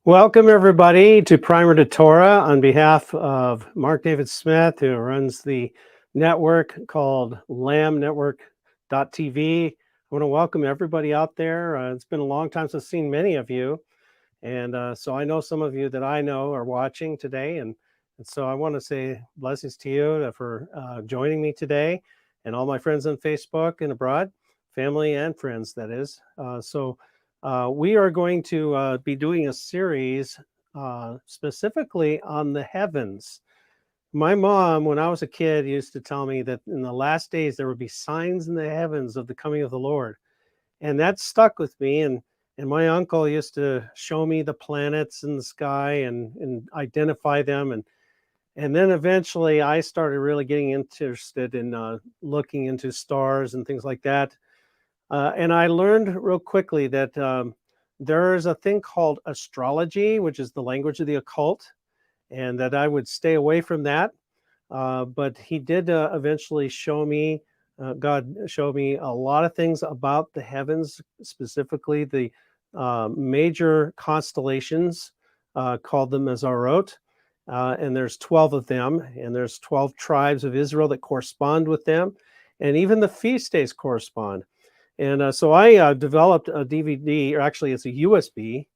Welcome, everybody, to Primer to Torah on behalf of Mark David Smith, who runs the network called lamnetwork.tv. I want to welcome everybody out there. It's been a long time since I've seen many of you. And so I know some of you that I know are watching today. And so I want to say blessings to you for joining me today and all my friends on Facebook and abroad, family and friends, that is. We are going to be doing a series specifically on the heavens. My mom, when I was a kid, used to tell me that in the last days there would be signs in the heavens of the coming of the Lord. And that stuck with me. And my uncle used to show me the planets in the sky and identify them. And then eventually I started really getting interested in looking into stars and things like that. And I learned real quickly that there is a thing called astrology, which is the language of the occult, and that I would stay away from that. But he did eventually show me, God showed me a lot of things about the heavens, specifically the major constellations, called the Mazarot. And there's 12 of them, and there's 12 tribes of Israel that correspond with them. And even the feast days correspond. And so I developed a DVD, or actually it's a USB,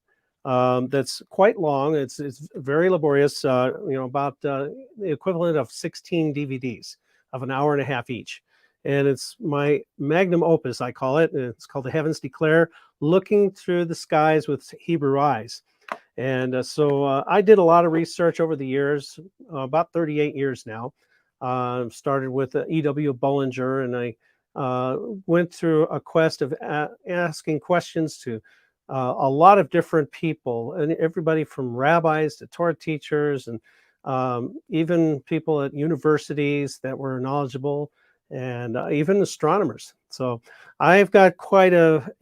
that's quite long. It's very laborious, about the equivalent of 16 DVDs of an hour and a half each. And it's my magnum opus, I call it. It's called The Heavens Declare, Looking Through the Skies with Hebrew Eyes. And so I did a lot of research over the years, about 38 years now. Started with E.W. Bullinger, and I went through a quest of asking questions to a lot of different people, and everybody from rabbis to Torah teachers, and even people at universities that were knowledgeable, and even astronomers. So I've got quite a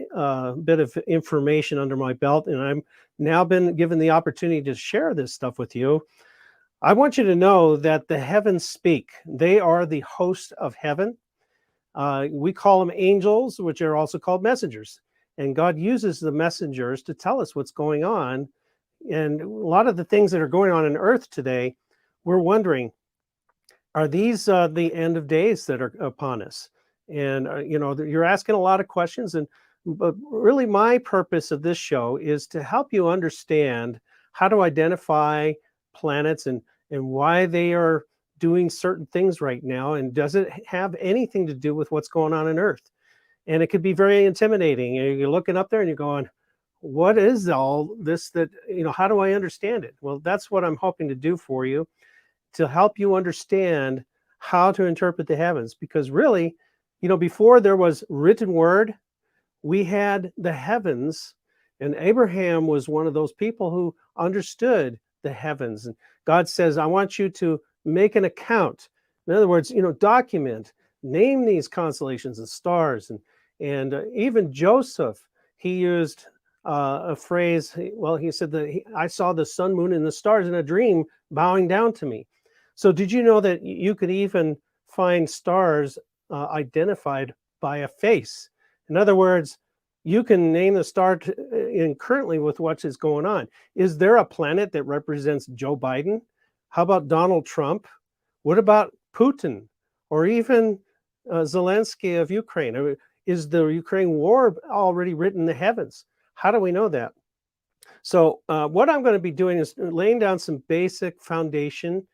bit of information under my belt, and I'm now been given the opportunity to share this stuff with you. I want you to know that the heavens speak. They are the host of heaven. We call them angels, which are also called messengers. And God uses the messengers to tell us what's going on. And a lot of the things that are going on earth today, we're wondering, are these the end of days that are upon us? And, you're asking a lot of questions. But really, my purpose of this show is to help you understand how to identify planets and why they are doing certain things right now, and does it have anything to do with what's going on in Earth? And it could be very intimidating. You're looking up there and you're going, what is all this that, how do I understand it? Well, that's what I'm hoping to do for you, to help you understand how to interpret the heavens. Because really, before there was written word, we had the heavens, and Abraham was one of those people who understood the heavens. And God says, I want you to make an account. In other words, document, name these constellations and stars. And even Joseph, he used a phrase. Well, he said that I saw the sun, moon, and the stars in a dream bowing down to me. So did you know that you could even find stars identified by a face? In other words, you can name the star in currently with what is going on. Is there a planet that represents Joe Biden? How about Donald Trump? What about Putin? Or even Zelensky of Ukraine? Is the Ukraine war already written in the heavens? How do we know that? So what I'm going to be doing is laying down some basic foundation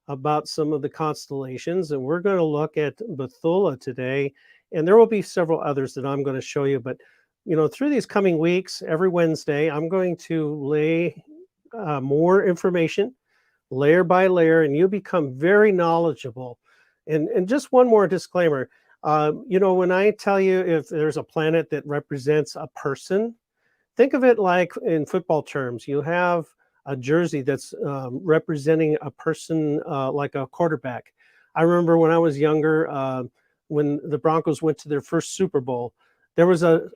about some of the constellations. And we're going to look at Bethula today. And there will be several others that I'm going to show you. But, through these coming weeks, every Wednesday, I'm going to lay more information layer by layer, and you become very knowledgeable. And just one more disclaimer, when I tell you if there's a planet that represents a person, think of it like in football terms. You have a jersey that's representing a person, like a quarterback. I remember when I was younger, when the Broncos went to their first Super Bowl, there was a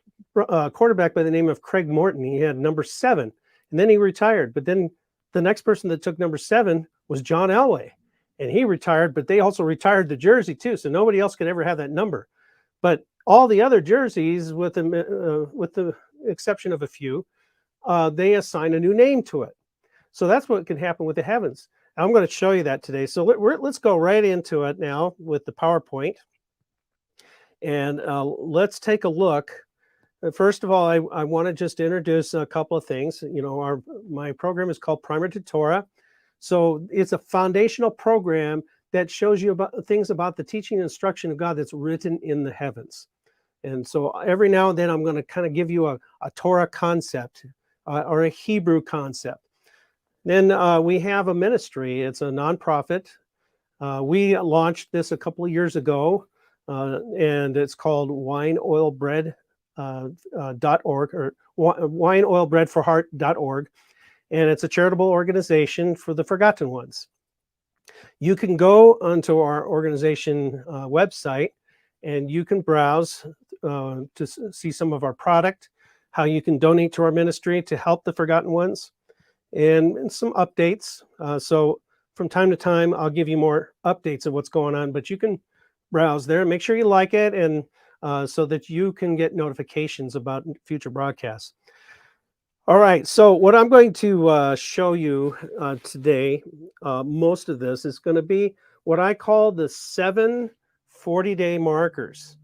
quarterback by the name of Craig Morton. He had number 7, and then he retired. But then the next person that took number 7 was John Elway, and he retired, but they also retired the jersey too. So nobody else could ever have that number. But all the other jerseys, with the exception of a few, they assign a new name to it. So that's what can happen with the heavens. I'm going to show you that today. So let's go right into it now with the PowerPoint. And let's take a look. First of all, I want to just introduce a couple of things. You know, my program is called Primer to Torah. So it's a foundational program that shows you about things about the teaching and instruction of God that's written in the heavens. And so every now and then I'm going to kind of give you a Torah concept or a Hebrew concept. Then we have a ministry. It's a nonprofit. We launched this a couple of years ago, and it's called wineoilbread.org or wineoilbreadforheart.org. And it's a charitable organization for the forgotten ones. You can go onto our organization website and you can browse to see some of our product, how you can donate to our ministry to help the forgotten ones, and some updates. So from time to time, I'll give you more updates of what's going on, but you can browse there. Make sure you like it, and so that you can get notifications about future broadcasts. All right, so what I'm going to show you today, most of this is going to be what I call the 7 40-day markers.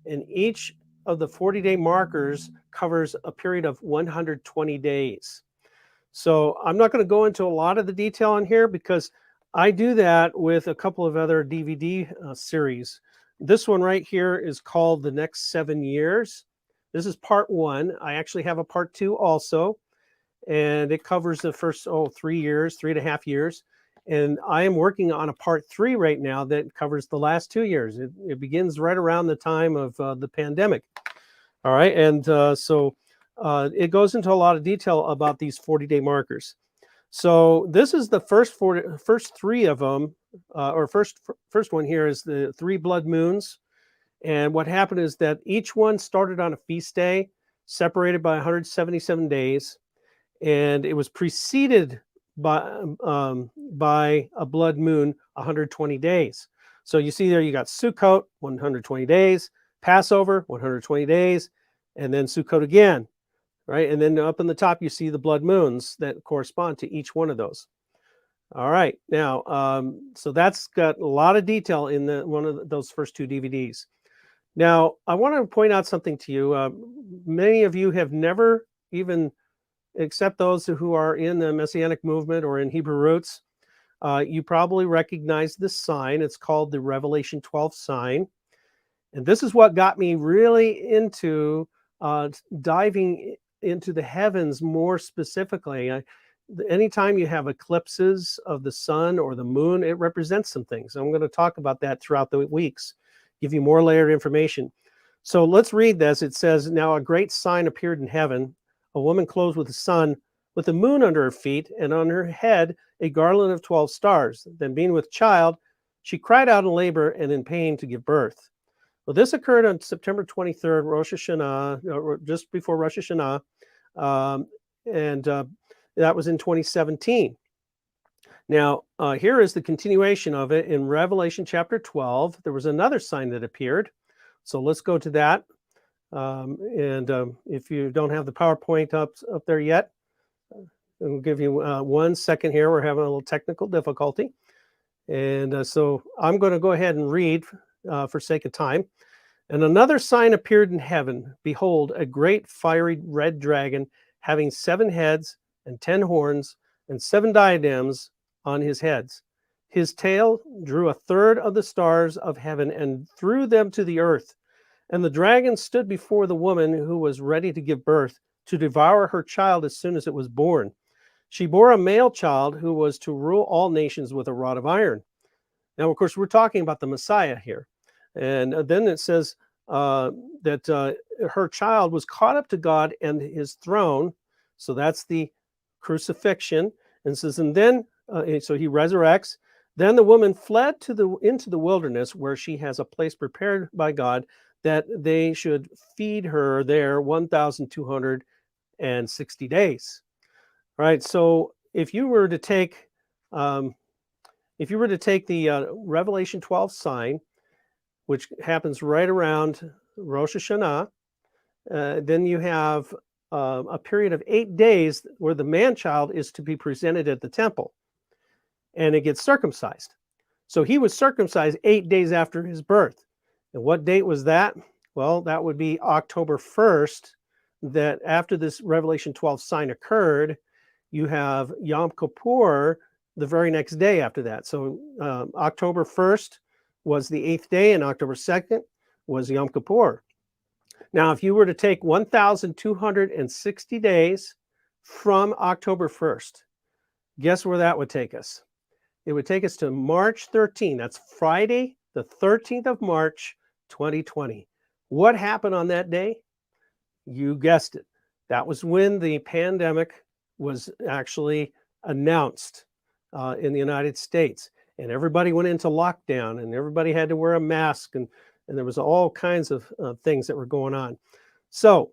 And each of the 40-day markers covers a period of 120 days. So I'm not going to go into a lot of the detail on here because I do that with a couple of other DVD series. This one right here is called The Next 7 Years. This is part 1. I actually have a part 2 also, and it covers the first 3 years, 3.5 years. And I am working on a part 3 right now that covers the last 2 years. It begins right around the time of the pandemic. All right, and so it goes into a lot of detail about these 40-day markers. So this is the first 3 of them, or first one here is the 3 blood moons. And what happened is that each one started on a feast day, separated by 177 days, and it was preceded by a blood moon 120 days. So you see there, you got Sukkot, 120 days, Passover, 120 days, and then Sukkot again, right? And then up in the top, you see the blood moons that correspond to each one of those. All right, now, so that's got a lot of detail in one of those first 2 DVDs. Now, I want to point out something to you. Many of you have never even, except those who are in the Messianic movement or in Hebrew roots, you probably recognize this sign. It's called the Revelation 12 sign. And this is what got me really into diving into the heavens more specifically. Anytime you have eclipses of the sun or the moon, it represents some things. I'm going to talk about that throughout the weeks, give you more layered information. So let's read this. It says, "Now a great sign appeared in heaven, a woman clothed with the sun, with the moon under her feet, and on her head a garland of 12 stars. Then being with child, she cried out in labor and in pain to give birth." Well, this occurred on September 23rd, Rosh Hashanah, or just before Rosh Hashanah, and that was in 2017. Now, here is the continuation of it in Revelation chapter 12. There was another sign that appeared. So let's go to that. If you don't have the PowerPoint up there yet, I'll give you 1 second here. We're having a little technical difficulty. And so I'm going to go ahead and read for sake of time. "And another sign appeared in heaven. Behold, a great fiery red dragon having 7 heads and 10 horns and 7 diadems on his heads. His tail drew 1/3 of the stars of heaven and threw them to the earth. And the dragon stood before the woman who was ready to give birth, to devour her child as soon as it was born. She bore a male child who was to rule all nations with a rod of iron." Now, of course, we're talking about the Messiah here. And then it says that her child was caught up to God and his throne. So that's the crucifixion. And says, and then, so he resurrects. "Then the woman fled into the wilderness, where she has a place prepared by God, that they should feed her there 1,260 days." All right. So if you were to take the Revelation 12 sign, which happens right around Rosh Hashanah, then you have a period of 8 days where the man child is to be presented at the temple and it gets circumcised. So he was circumcised 8 days after his birth. And what date was that? Well, that would be October 1st, that after this Revelation 12 sign occurred, you have Yom Kippur the very next day after that. So October 1st was the 8th day, and October 2nd was Yom Kippur. Now, if you were to take 1,260 days from October 1st, guess where that would take us? It would take us to March 13. That's Friday, the 13th of March, 2020. What happened on that day? You guessed it. That was when the pandemic was actually announced in the United States. And everybody went into lockdown and everybody had to wear a mask, and there was all kinds of things that were going on. So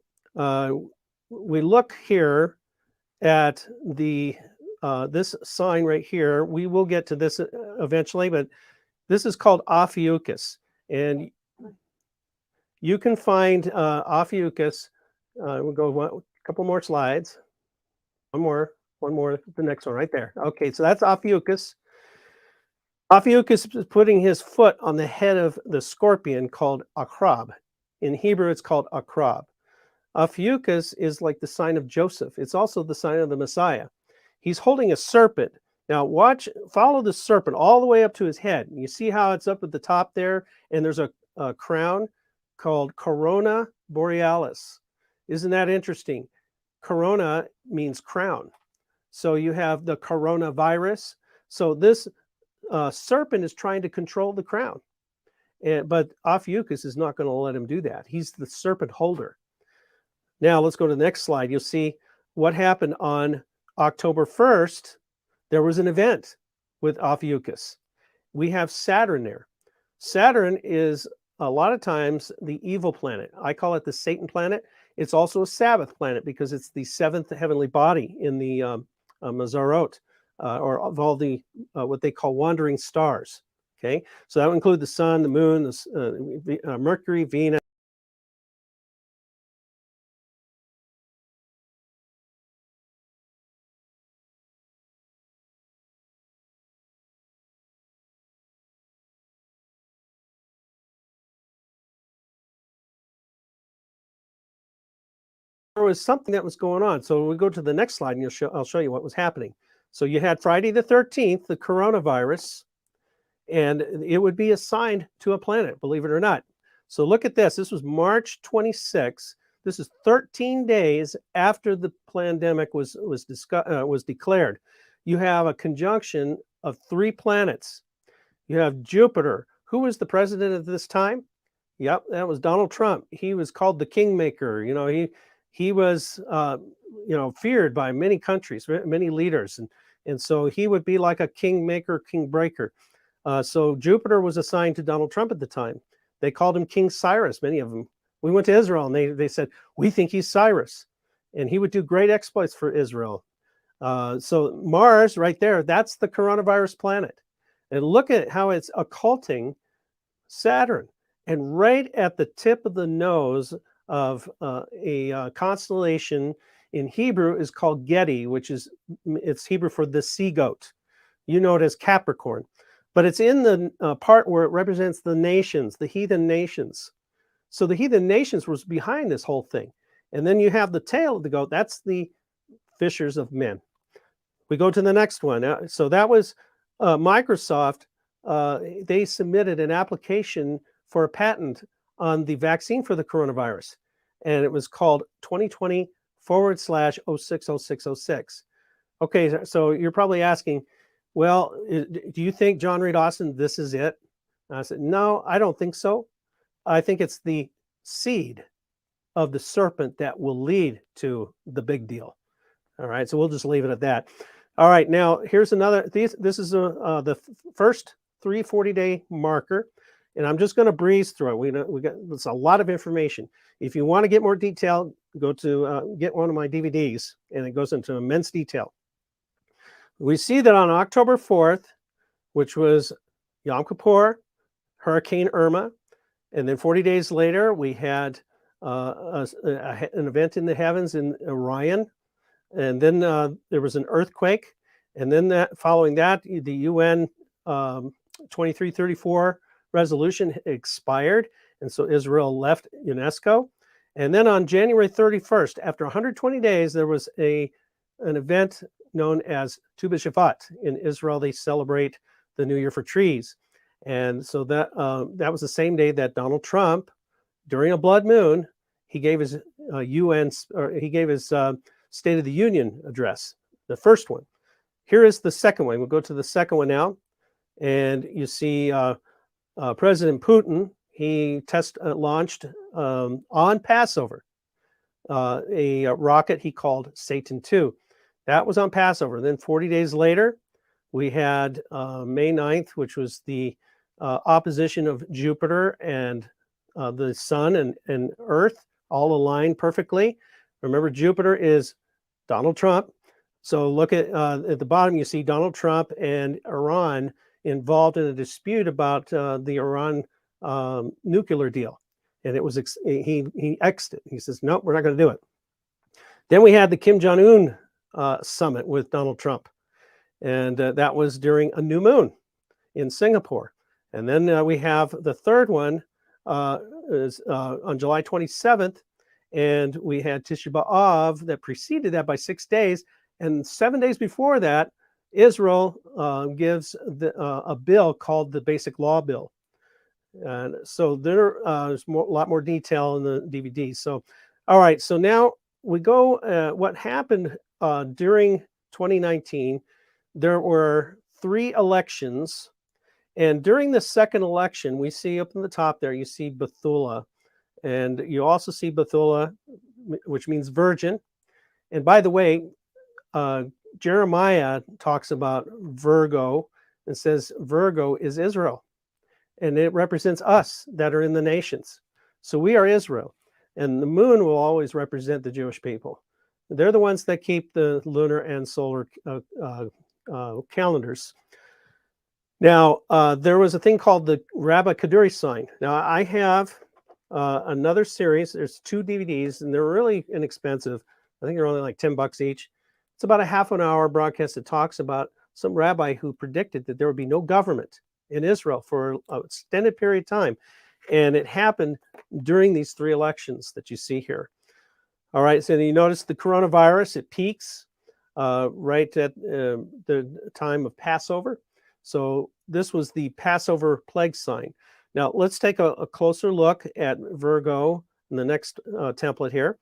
we look here at the this sign right here. We will get to this eventually, but this is called Ophiuchus. And you can find Ophiuchus. We'll go a couple more slides. One more, the next one right there. Okay, so that's Ophiuchus. Ophiuchus is putting his foot on the head of the scorpion called Akrab. In Hebrew, it's called Akrab. Ophiuchus is like the sign of Joseph. It's also the sign of the Messiah. He's holding a serpent. Now follow the serpent all the way up to his head. You see how it's up at the top there, and there's a crown called Corona Borealis. Isn't that interesting? Corona means crown. So you have the coronavirus. So this serpent is trying to control the crown. But Ophiuchus is not going to let him do that. He's the serpent holder. Now let's go to the next slide. You'll see what happened on October 1st. There was an event with Ophiuchus. We have Saturn there. Saturn is a lot of times the evil planet. I call it the Satan planet. It's also a Sabbath planet because it's the seventh heavenly body in the Mazarot, or of all the what they call wandering stars. Okay, so that would include the sun, the moon, the Mercury, Venus. There was something that was going on. So we go to the next slide, and I'll show you what was happening. So you had Friday the 13th, the coronavirus, and it would be assigned to a planet, believe it or not. So look at this. This was March 26th. This is 13 days after the pandemic was declared. You have a conjunction of 3 planets. You have Jupiter. Who was the president at this time? Yep, that was Donald Trump. He was called the Kingmaker. You know, he was feared by many countries, many leaders, and so he would be like a kingmaker, kingbreaker. So Jupiter was assigned to Donald Trump at the time. They called him King Cyrus, many of them. We went to Israel and they said, we think he's Cyrus. And he would do great exploits for Israel. So Mars right there, that's the coronavirus planet. And look at how it's occulting Saturn. And right at the tip of the nose of a constellation in Hebrew is called Gedi, it's Hebrew for the sea goat. You know it as Capricorn. But it's in the part where it represents the nations, the heathen nations. So the heathen nations was behind this whole thing. And then you have the tail of the goat. That's the fishers of men. We go to the next one. So that was Microsoft. They submitted an application for a patent on the vaccine for the coronavirus. And it was called 2020/060606. Okay, so you're probably asking, well, do you think, John Reed Austin, this is it? And I said, no, I don't think so. I think it's the seed of the serpent that will lead to the big deal. All right, so we'll just leave it at that. All right, now here's another. This is the first 340-day marker, and I'm just going to breeze through it. It's a lot of information. If you want to get more detail, go to get one of my DVDs, and it goes into immense detail. We see that on October 4th, which was Yom Kippur, Hurricane Irma, and then 40 days later, we had an event in the heavens in Orion, and then there was an earthquake, and then following that, the UN 2334 resolution expired, and so Israel left UNESCO. And then on January 31st, after 120 days, there was an event known as Tu B'Shvat. In Israel, they celebrate the New Year for trees. And so that was the same day that Donald Trump, during a blood moon, he gave his State of the Union address, the first one. Here is the second one. We'll go to the second one now. And you see President Putin, he launched on Passover a rocket he called Satan II. That was on Passover. Then 40 days later, we had May 9th, which was the opposition of Jupiter and the sun and Earth all aligned perfectly. Remember, Jupiter is Donald Trump. So look at the bottom, you see Donald Trump and Iran involved in a dispute about the Iran nuclear deal. And it was he X'd it. He says, nope, we're not going to do it. Then we had the Kim Jong-un summit with Donald Trump. And that was during a new moon in Singapore. And then we have the third one is on July 27th. And we had Tisha B'Av that preceded that by 6 days. And 7 days before that, Israel gives a bill called the Basic Law Bill. And so there's a lot more detail in the DVD. So, all right, so now we go, what happened during 2019, there were 3 elections. And during the second election, we see up in the top there, you see Bethula. And you also see Bethula, which means virgin. And by the way, Jeremiah talks about Virgo and says Virgo is Israel. And it represents us that are in the nations. So we are Israel. And the moon will always represent the Jewish people. They're the ones that keep the lunar and solar calendars. Now, there was a thing called the Rabbi Kaduri sign. Now, I have another series. There's 2 DVDs, and they're really inexpensive. I think they're only like $10 each. It's about a half an hour broadcast that talks about some rabbi who predicted that there would be no government in Israel for an extended period of time. And it happened during these 3 elections that you see here. All right, so you notice the coronavirus, it peaks right at the time of Passover. So this was the Passover plague sign. Now let's take a closer look at Virgo in the next template here.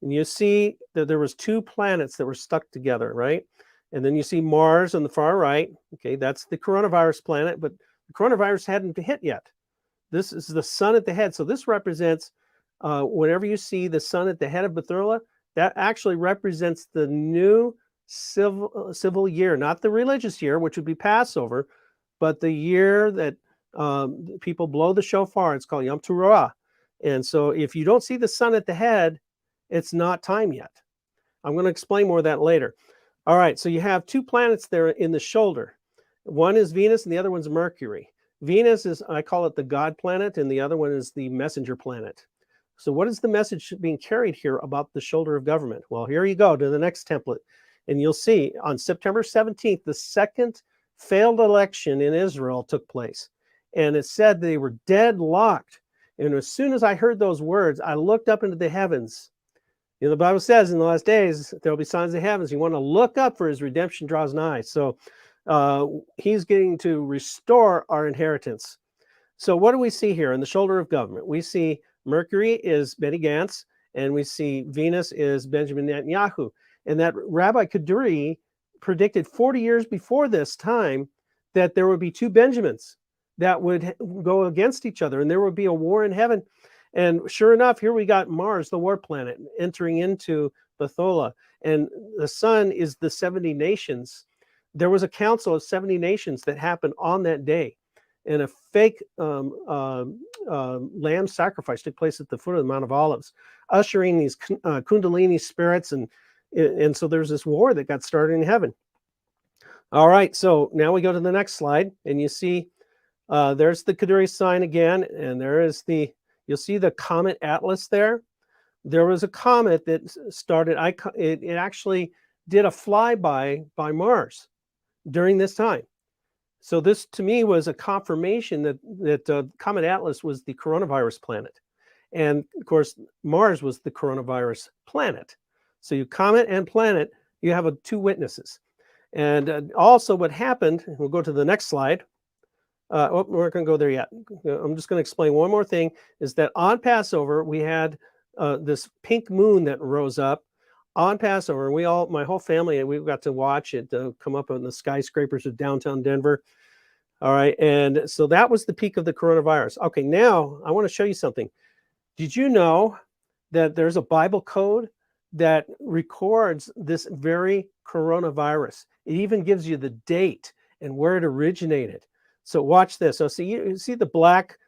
And you see that there was 2 planets that were stuck together, right? And then you see Mars on the far right. Okay, that's the coronavirus planet, but the coronavirus hadn't hit yet. This is the sun at the head. So this represents, whenever you see the sun at the head of Bethula, that actually represents the new civil year, not the religious year, which would be Passover, but the year that people blow the shofar. It's called Yom Teruah. And so if you don't see the sun at the head, it's not time yet. I'm going to explain more of that later. All right, so you have 2 planets there in the shoulder. One is Venus and the other one's Mercury. Venus is, I call it the God planet, and the other one is the messenger planet. So what is the message being carried here about the shoulder of government? Well, here you go to the next template. And you'll see on September 17th, the second failed election in Israel took place. And it said they were deadlocked. And as soon as I heard those words, I looked up into the heavens. You know, the Bible says in the last days, there will be signs in the heavens. You want to look up, for his redemption draws nigh. So he's getting to restore our inheritance. So what do we see here in the shoulder of government? We see Mercury is Benny Gantz, and we see Venus is Benjamin Netanyahu. And that Rabbi Kaduri predicted 40 years before this time that there would be 2 Benjamins that would go against each other, and there would be a war in heaven. And sure enough, here we got Mars, the war planet, entering into Bethula. And the sun is the 70 nations. There was a council of 70 nations that happened on that day. And a fake lamb sacrifice took place at the foot of the Mount of Olives, ushering these Kundalini spirits. And so there's this war that got started in heaven. All right, so now we go to the next slide, and you see there's the Kaduri sign again, and there is you'll see the comet Atlas there. there was a comet that started, it actually did a flyby by Mars during this time. So this to me was a confirmation that Comet Atlas was the coronavirus planet. And of course, Mars was the coronavirus planet. So you comet and planet, you have two witnesses. And also what happened, we'll go to the next slide. We're not going to go there yet. I'm just going to explain one more thing, is that on Passover, we had this pink moon that rose up on Passover. My whole family, and we got to watch it come up on the skyscrapers of downtown Denver. All right. And so that was the peak of the coronavirus. Okay. Now I want to show you something. Did you know that there's a Bible code that records this very coronavirus? It even gives you the date and where it originated. So watch this. So you see the black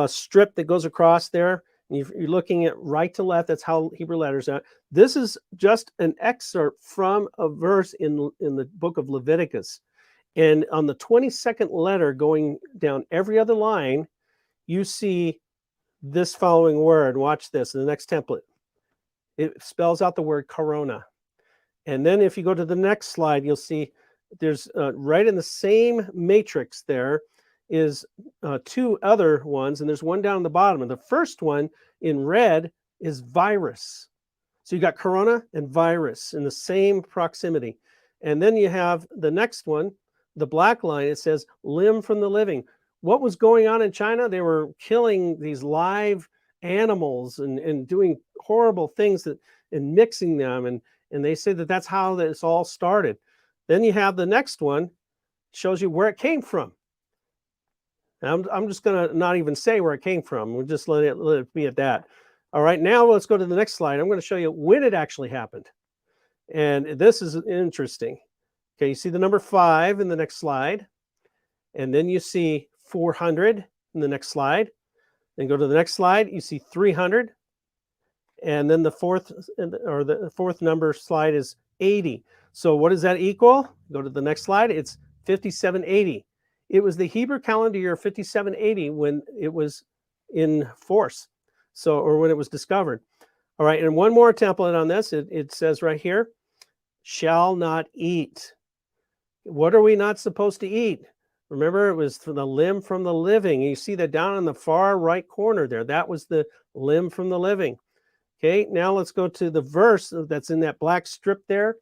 strip that goes across there? You're looking at right to left. That's how Hebrew letters are. This is just an excerpt from a verse in the book of Leviticus. And on the 22nd letter going down every other line, you see this following word. Watch this in the next template. It spells out the word corona. And then if you go to the next slide, you'll see there's right in the same matrix there is two other ones, and there's one down the bottom. And the first one in red is virus. So you got corona and virus in the same proximity. And then you have the next one, the black line, it says limb from the living. What was going on in China? They were killing these live animals and doing horrible things and mixing them. And they say that that's how this all started. Then you have the next one, shows you where it came from. Now, I'm just going to not even say where it came from. We'll just let it be at that. All right, now let's go to the next slide. I'm going to show you when it actually happened. And this is interesting. Okay, you see the number 5 in the next slide. And then you see 400 in the next slide. Then go to the next slide, you see 300. And then the fourth number slide is 80. So what does that equal? Go to the next slide, it's 5780. It was the Hebrew calendar year 5780 when it was in force. So, or when it was discovered. All right, and one more template on this. It says right here, shall not eat. What are we not supposed to eat? Remember, it was the limb from the living. You see that down in the far right corner there. That was the limb from the living. Okay, now let's go to the verse that's in that black strip there.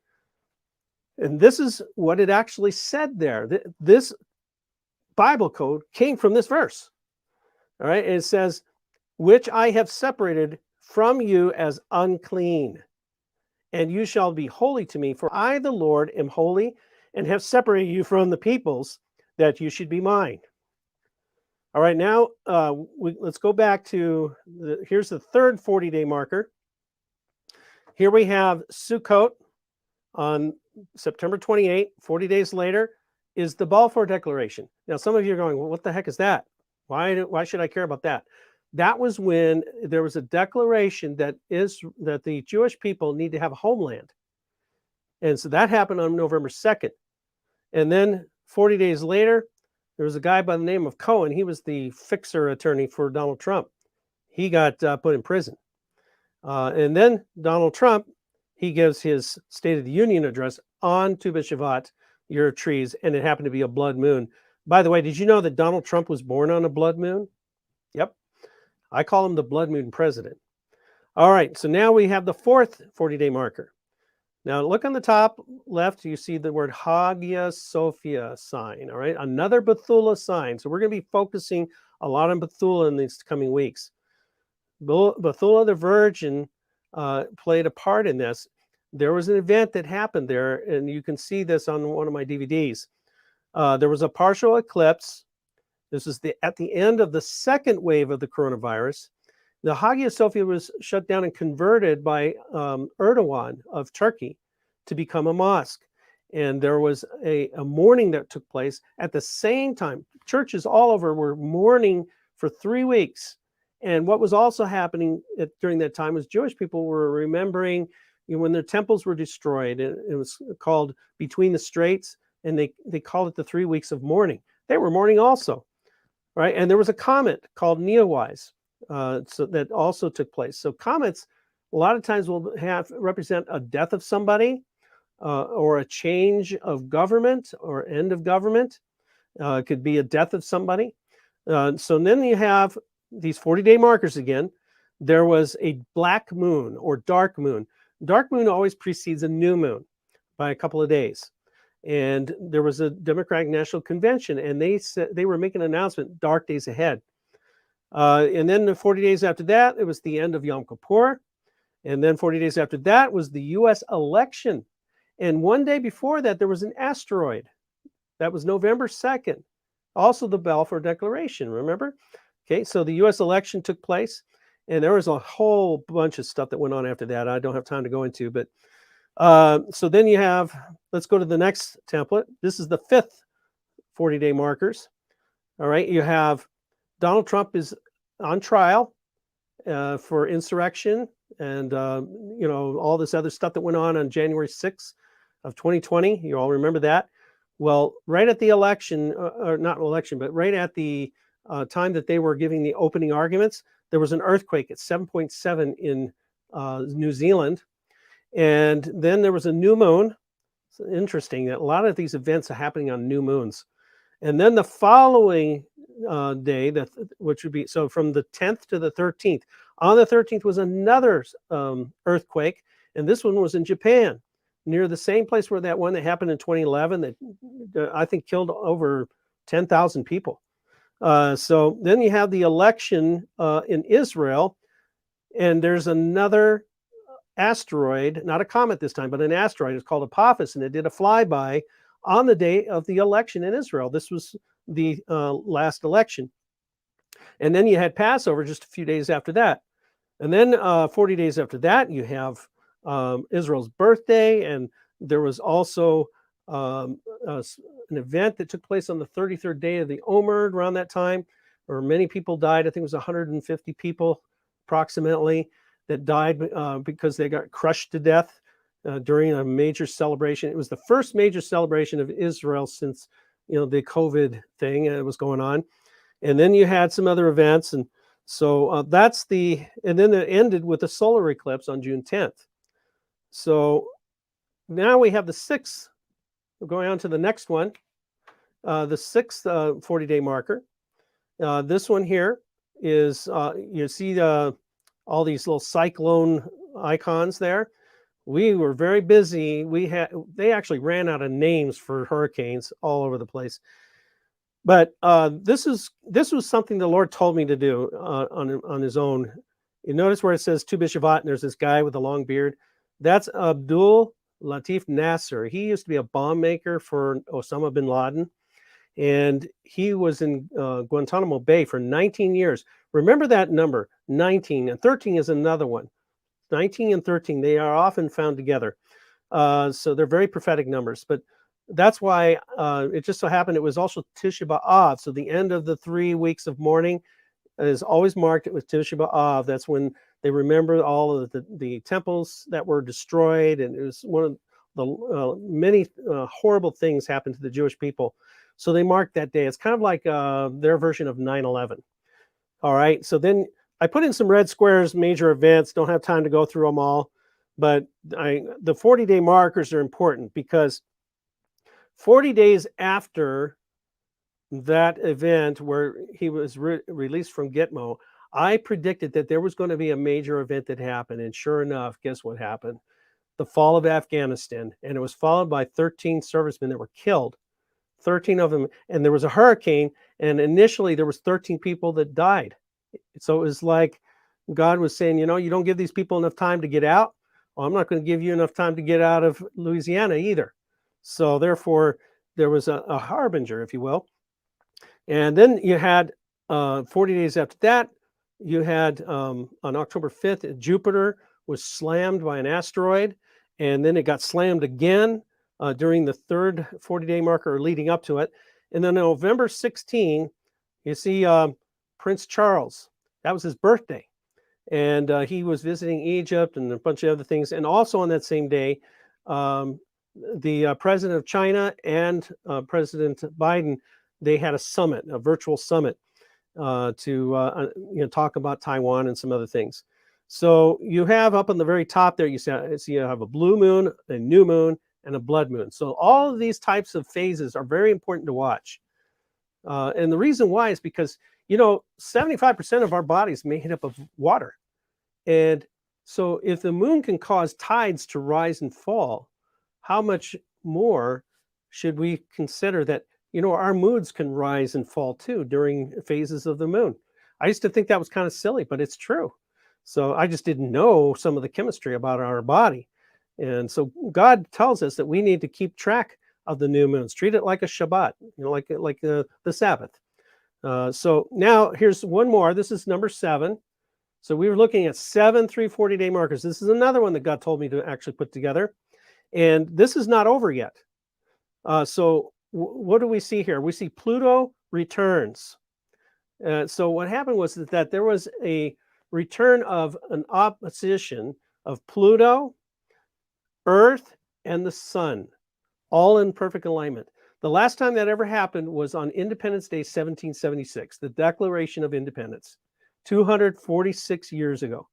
And this is what it actually said there. This Bible code came from this verse. All right, and it says, which I have separated from you as unclean, and you shall be holy to me, for I, the Lord, am holy, and have separated you from the peoples, that you should be mine. All right, now let's go back to, here's the third 40-day marker. Here we have Sukkot on September 28, 40 days later, is the Balfour Declaration. Now, some of you are going, well, what the heck is that? Why should I care about that? That was when there was a declaration that the Jewish people need to have a homeland. And so that happened on November 2nd. And then 40 days later, there was a guy by the name of Cohen. He was the fixer attorney for Donald Trump. He got put in prison. And then Donald Trump, he gives his State of the Union address on Tu B'Shavat, Year of Trees, and it happened to be a blood moon. By the way, did you know that Donald Trump was born on a blood moon? Yep. I call him the blood moon president. All right, so now we have the fourth 40-day marker. Now look on the top left, you see the word Hagia Sophia sign, all right? Another Bethula sign. So we're going to be focusing a lot on Bethula in these coming weeks. Bethula the Virgin played a part in this. There was an event that happened there, and you can see this on one of my DVDs. There was a partial eclipse. This is at the end of the second wave of the coronavirus. The Hagia Sophia was shut down and converted by Erdogan of Turkey to become a mosque. And there was a mourning that took place at the same time. Churches all over were mourning for 3 weeks. And what was also happening during that time was Jewish people were remembering when their temples were destroyed. It was called Between the Straits, and they called it the 3 weeks of mourning. They were mourning also, right? And there was a comet called Neowise. So that also took place. So comets a lot of times will represent a death of somebody, or a change of government or end of government. It could be a death of somebody. So then you have these 40-day markers again. There was a black moon or dark moon. Dark moon always precedes a new moon by a couple of days. And there was a Democratic National Convention, and they said they were making an announcement, dark days ahead. And then the 40 days after that, it was the end of Yom Kippur. And then 40 days after that was the US election. And one day before that, there was an asteroid. That was November 2nd. Also the Balfour Declaration, remember? Okay, so the US election took place, and there was a whole bunch of stuff that went on after that I don't have time to go into. But so then you have, let's go to the next template. This is the 5th 40-day markers. All right, you have Donald Trump is on trial for insurrection and all this other stuff that went on January 6th of 2020. You all remember that? Well, right at the election, or not election, but right at the time that they were giving the opening arguments, there was an earthquake at 7.7 in New Zealand. And then there was a new moon. It's interesting that a lot of these events are happening on new moons. And then the following day, which would be, so from the 10th to the 13th, on the 13th was another earthquake. And this one was in Japan, near the same place where that one that happened in 2011 that I think killed over 10,000 people. So then you have the election in Israel, and there's another asteroid, not a comet this time, but an asteroid. It's called Apophis, and it did a flyby on the day of the election in Israel. This was the last election. And then you had Passover just a few days after that. And then 40 days after that, you have Israel's birthday, and there was also an event that took place on the 33rd day of the Omer around that time, where many people died. I think it was 150 people approximately that died because they got crushed to death during a major celebration. It was the first major celebration of Israel since the COVID thing was going on. And then you had some other events, and so and then it ended with a solar eclipse on June 10th. So now we have the 6th. We're going on to the next one, the 6th 40-day marker. This one here is, you see all these little cyclone icons there. We were very busy. They actually ran out of names for hurricanes all over the place. But this was something the Lord told me to do on his own. You notice where it says Tu B'Shavat, and there's this guy with a long beard. That's Abdul Latif Nasser. He used to be a bomb maker for Osama bin Laden, and he was in Guantanamo Bay for 19 years. Remember that number, 19, and 13 is another one. 19 and 13, they are often found together. So they're very prophetic numbers, but that's why it just so happened it was also Tisha B'Av. So the end of the 3 weeks of mourning is always marked with Tisha B'Av. That's when they remember all of the temples that were destroyed, and it was one of the many horrible things happened to the Jewish people. So they marked that day. It's kind of like their version of 9/11. All right, so then I put in some red squares, major events. Don't have time to go through them all, but the 40-day markers are important because 40 days after that event where he was released from Gitmo, I predicted that there was going to be a major event that happened. And sure enough, guess what happened? The fall of Afghanistan. And it was followed by 13 servicemen that were killed, 13 of them. And there was a hurricane. And initially there was 13 people that died. So it was like God was saying, you don't give these people enough time to get out. Well, I'm not going to give you enough time to get out of Louisiana either. So therefore, there was a harbinger, if you will. And then you had 40 days after that, you had on October 5th, Jupiter was slammed by an asteroid, and then it got slammed again during the third 40-day marker leading up to it. And then November 16, you see Prince Charles. That was his birthday. And he was visiting Egypt and a bunch of other things. And also on that same day, the president of China and President Biden, they had a summit, a virtual summit to talk about Taiwan and some other things. So you have up on the very top there, you see you have a blue moon, a new moon, and a blood moon. So all of these types of phases are very important to watch. And the reason why is because, 75% of our body is made up of water. And so if the moon can cause tides to rise and fall, how much more should we consider that, our moods can rise and fall too during phases of the moon? I used to think that was kind of silly, but it's true. So I just didn't know some of the chemistry about our body. And so God tells us that we need to keep track of the new moons, treat it like a Shabbat, like the Sabbath. So now here's one more. This is number 7. So we were looking at 7 340-day markers. This is another one that God told me to actually put together. And this is not over yet. So what do we see here? We see Pluto returns. So what happened was that there was a return of an opposition of Pluto, Earth, and the Sun, all in perfect alignment. The last time that ever happened was on Independence Day, 1776, the Declaration of Independence, 246 years ago.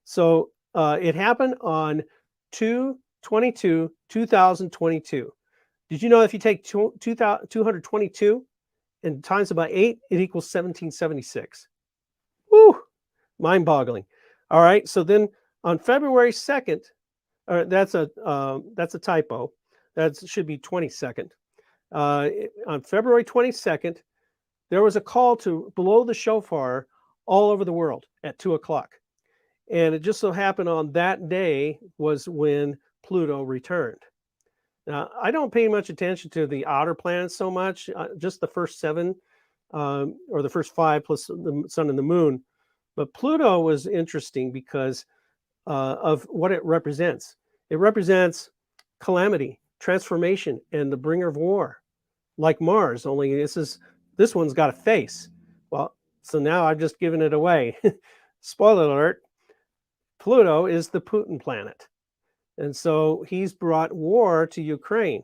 So it happened on 2/22/2022. Did you know if you take 222 and times it by 8, it equals 1776? Woo! Mind-boggling. All right. So then on February 2nd, that's a typo. That should be 22nd. On February 22nd, there was a call to blow the shofar all over the world at 2 o'clock. And it just so happened on that day was when Pluto returned. Now, I don't pay much attention to the outer planets so much, just the first 7 or the first 5 plus the sun and the moon. But Pluto was interesting because of what it represents. It represents calamity, transformation, and the bringer of war, like Mars, only this one's got a face. Well, so now I've just given it away. Spoiler alert, Pluto is the Putin planet. And so he's brought war to Ukraine.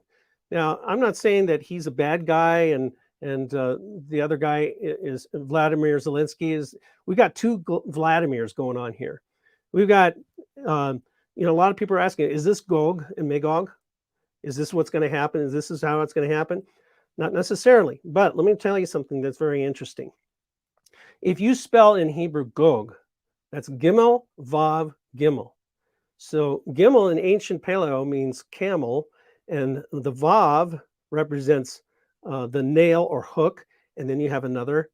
Now, I'm not saying that he's a bad guy and the other guy is Vladimir Zelensky. We got 2 Vladimirs going on here. We've got, a lot of people are asking, is this Gog and Magog? Is this what's going to happen? Is this how it's going to happen? Not necessarily, but let me tell you something that's very interesting. If you spell in Hebrew Gog, that's Gimel, Vav, Gimel. So Gimel in ancient Paleo means camel, and the Vav represents the nail or hook, and then you have another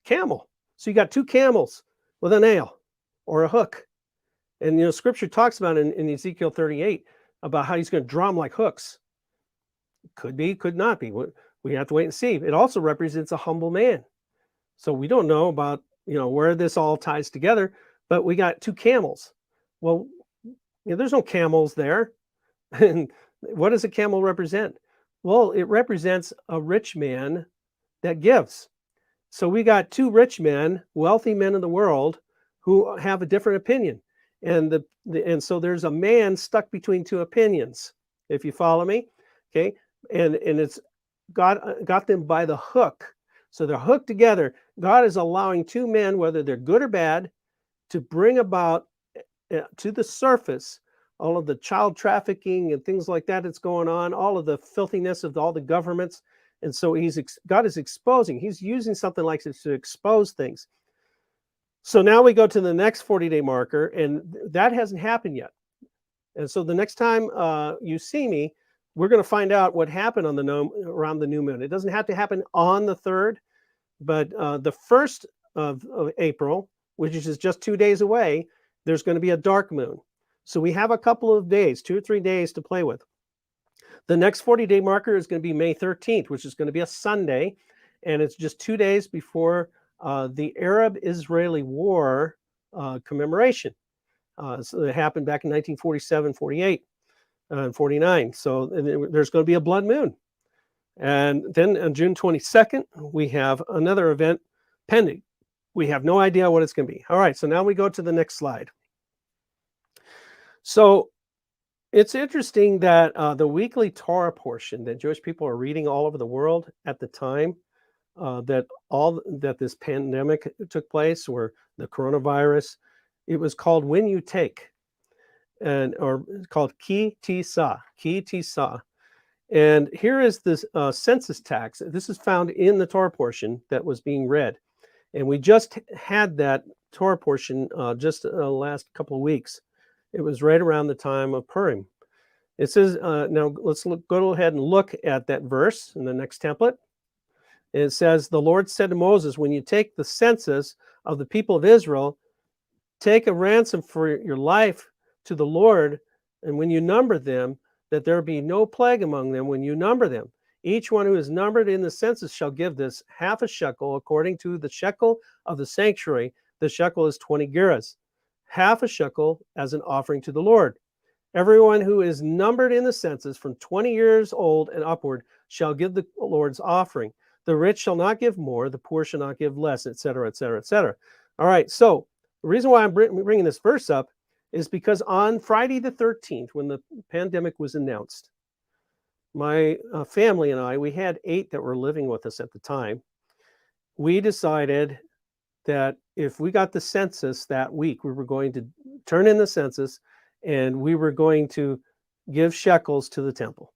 camel. So you got 2 camels with a nail or a hook. And Scripture talks about in Ezekiel 38 about how he's going to draw them like hooks. Could be, could not be. We have to wait and see. It also represents a humble man. So we don't know about where this all ties together, but we got 2 camels. Well, there's no camels there. And what does a camel represent? Well, it represents a rich man that gives. So we got 2 rich men, wealthy men in the world, who have a different opinion. And so there's a man stuck between 2 opinions, if you follow me. Okay. And it's God got them by the hook. So they're hooked together. God is allowing 2 men, whether they're good or bad, to bring about to the surface all of the child trafficking and things like that that's going on, all of the filthiness of all the governments. And so God is exposing. He's using something like this to expose things. So now we go to the next 40-day marker, and that hasn't happened yet. And so the next time you see me, we're going to find out what happened on around the new moon. It doesn't have to happen on the 3rd, but the 1st of April, which is just 2 days away, there's going to be a dark moon. So we have a couple of days, 2 or 3 days to play with. The next 40-day marker is going to be May 13th, which is going to be a Sunday, and it's just 2 days before the Arab-Israeli War commemoration. So it happened back in 1947, 48, and 49. So there's going to be a blood moon. And then on June 22nd, we have another event pending. We have no idea what it's going to be. All right, so now we go to the next slide. So it's interesting that the weekly Torah portion that Jewish people are reading all over the world at the time that this pandemic took place, or the coronavirus, It was called when you take, or called ki tisa, ki tisa. And here is this census tax. This is found in the Torah portion that was being read. And we just had that Torah portion just the last couple of weeks. It was right around the time of Purim. It says, now let's go ahead and look at that verse in the next template. It says, the Lord said to Moses, when you take the census of the people of Israel, take a ransom for your life to the Lord, and when you number them, that there be no plague among them when you number them. Each one who is numbered in the census shall give this half a shekel according to the shekel of the sanctuary. The shekel is 20 gerahs, half a shekel as an offering to the Lord. Everyone who is numbered in the census from 20 years old and upward shall give the Lord's offering. The rich shall not give more, the poor shall not give less, etc., etc., etc. All right, so the reason why I'm bringing this verse up is because on Friday the 13th, when the pandemic was announced, my family and I, we had 8 that were living with us at the time. We decided that if we got the census that week, we were going to turn in the census and we were going to give shekels to the temple.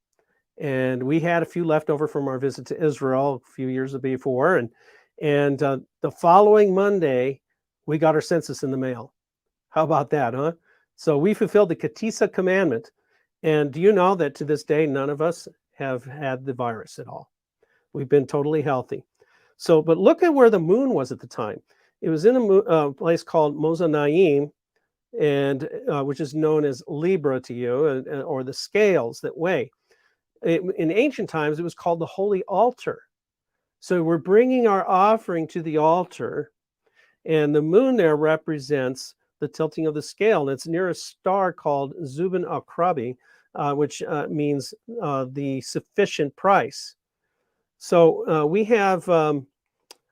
And we had a few left over from our visit to Israel a few years before. And the following Monday, we got our census in the mail. How about that, huh? So we fulfilled the Katisa commandment. And do you know that to this day, none of us have had the virus at all? We've been totally healthy. So, but look at where the moon was at the time. It was in a place called Mozanaim, and which is known as Libra to you, or the scales that weigh. In ancient times, it was called the Holy Altar. So we're bringing our offering to the altar, and the moon there represents the tilting of the scale, and it's near a star called Zubin al-Krabi, which means the sufficient price. So we have,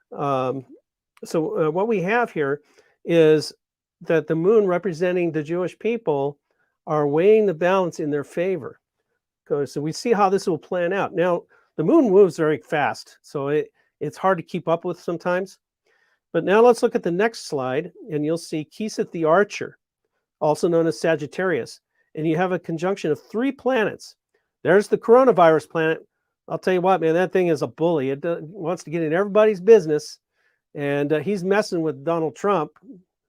what we have here is that the moon representing the Jewish people are weighing the balance in their favor. So we see how this will plan out. Now, the moon moves very fast, so it's hard to keep up with sometimes. But now let's look at the next slide, and you'll see Kiseth the Archer, also known as Sagittarius. And you have a conjunction of 3 planets. There's the coronavirus planet. I'll tell you what, man, that thing is a bully. It wants to get in everybody's business. And he's messing with Donald Trump,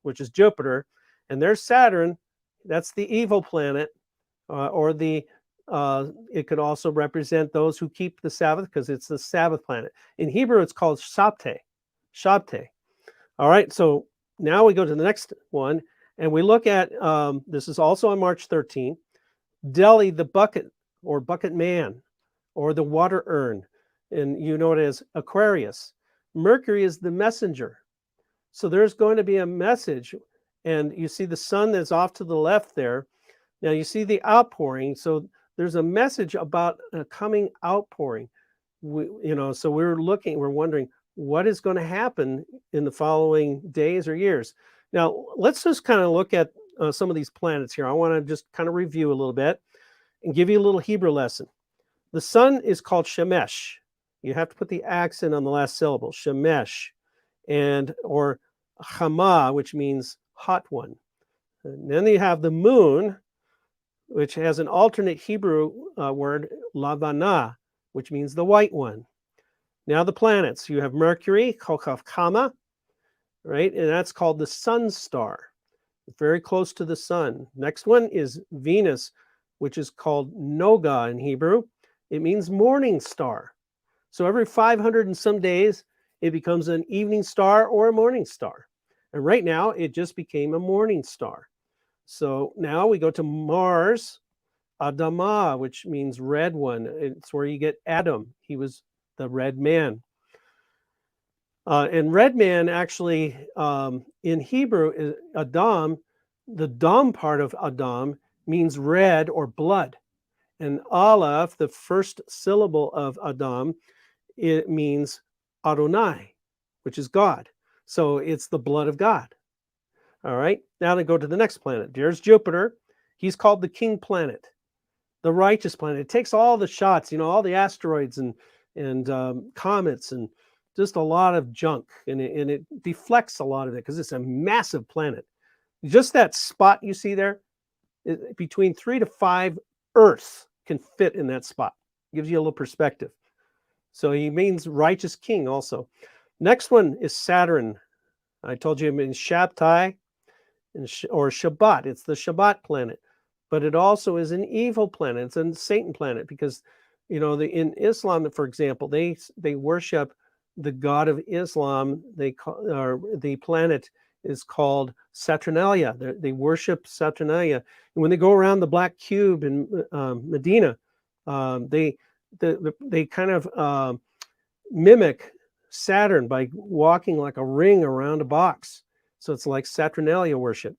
which is Jupiter. And there's Saturn. That's the evil planet. It could also represent those who keep the Sabbath, because it's the Sabbath planet. In Hebrew, it's called Shabtai. Shabtai. All right, so now we go to the next one, and we look at, this is also on March 13th, Delhi, the bucket, or bucket man, or the water urn, and you know it as Aquarius. Mercury is the messenger. So there's going to be a message, and you see the sun that's off to the left there. Now you see the outpouring, so there's a message about a coming outpouring. So we're wondering, what is going to happen in the following days or years? Now, let's just kind of look at some of these planets here. I want to just kind of review a little bit and give you a little Hebrew lesson. The sun is called Shemesh. You have to put the accent on the last syllable, Shemesh, or Chama, which means hot one. And then you have the moon, which has an alternate Hebrew word, Lavana, which means the white one. Now the planets, you have Mercury, Kochav Kama, right? And that's called the sun star, very close to the sun. Next one is Venus, which is called Noga in Hebrew. It means morning star. So every 500 and some days, it becomes an evening star or a morning star. And right now, it just became a morning star. So now we go to Mars, Adama, which means red one. It's where you get Adam. He was the red man. And red man actually, in Hebrew, is Adam. The dam part of Adam means red or blood. And Aleph, the first syllable of Adam, it means Adonai, which is God. So it's the blood of God. All right, now to go to the next planet. There's Jupiter. He's called the king planet, the righteous planet. It takes all the shots, all the asteroids and comets and just a lot of junk, and it deflects a lot of it because it's a massive planet. Just that spot you see there, between 3 to 5 Earths can fit in that spot. Gives you a little perspective. So he means righteous king also. Next one is Saturn. I told you it means Shabtai or Shabbat. It's the Shabbat planet. But it also is an evil planet. It's a Satan planet because, in Islam, for example, they worship the god of Islam. The planet is called Saturnalia. They worship Saturnalia. And when they go around the black cube in Medina, they kind of mimic Saturn by walking like a ring around a box. So it's like Saturnalia worship.